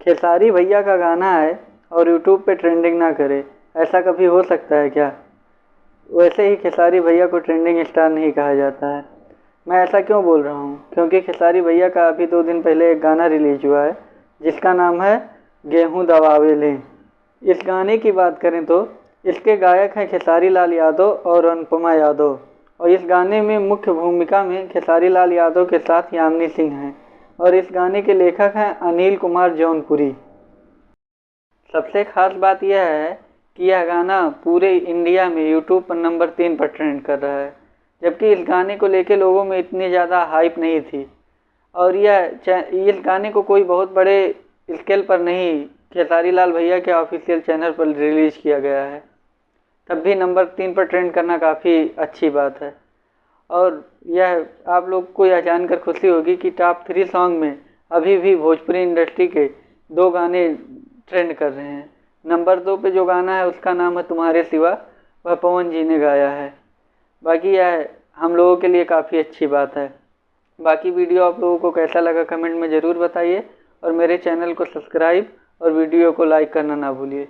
खेसारी भैया का गाना है और यूट्यूब पे ट्रेंडिंग ना करे, ऐसा कभी हो सकता है क्या? वैसे ही खेसारी भैया को ट्रेंडिंग स्टार नहीं कहा जाता है। मैं ऐसा क्यों बोल रहा हूँ, क्योंकि खेसारी भैया का अभी 2 दिन पहले एक गाना रिलीज हुआ है जिसका नाम है गेहूँ दबावे लें। इस गाने की बात करें तो इसके गायक हैं खेसारी लाल यादव और अनुपमा यादव, और इस गाने में मुख्य भूमिका में खेसारी लाल यादव के साथ यामिनी सिंह हैं, और इस गाने के लेखक हैं अनिल कुमार जौनपुरी। सबसे खास बात यह है कि यह गाना पूरे इंडिया में यूट्यूब पर नंबर 3 पर ट्रेंड कर रहा है, जबकि इस गाने को लेके लोगों में इतनी ज़्यादा हाइप नहीं थी। और इस गाने को कोई बहुत बड़े स्केल पर नहीं, खेसारी लाल भैया के ऑफिशियल चैनल पर रिलीज़ किया गया है, तब भी नंबर 3 पर ट्रेंड करना काफ़ी अच्छी बात है। और यह आप लोग को यह जानकर खुशी होगी कि टॉप 3 सॉन्ग में अभी भी भोजपुरी इंडस्ट्री के 2 गाने ट्रेंड कर रहे हैं। नंबर 2 पे जो गाना है उसका नाम है तुम्हारे सिवा, वह पवन जी ने गाया है। बाकी यह हम लोगों के लिए काफ़ी अच्छी बात है। बाकी वीडियो आप लोगों को कैसा लगा कमेंट में ज़रूर बताइए, और मेरे चैनल को सब्सक्राइब और वीडियो को लाइक करना ना भूलिए।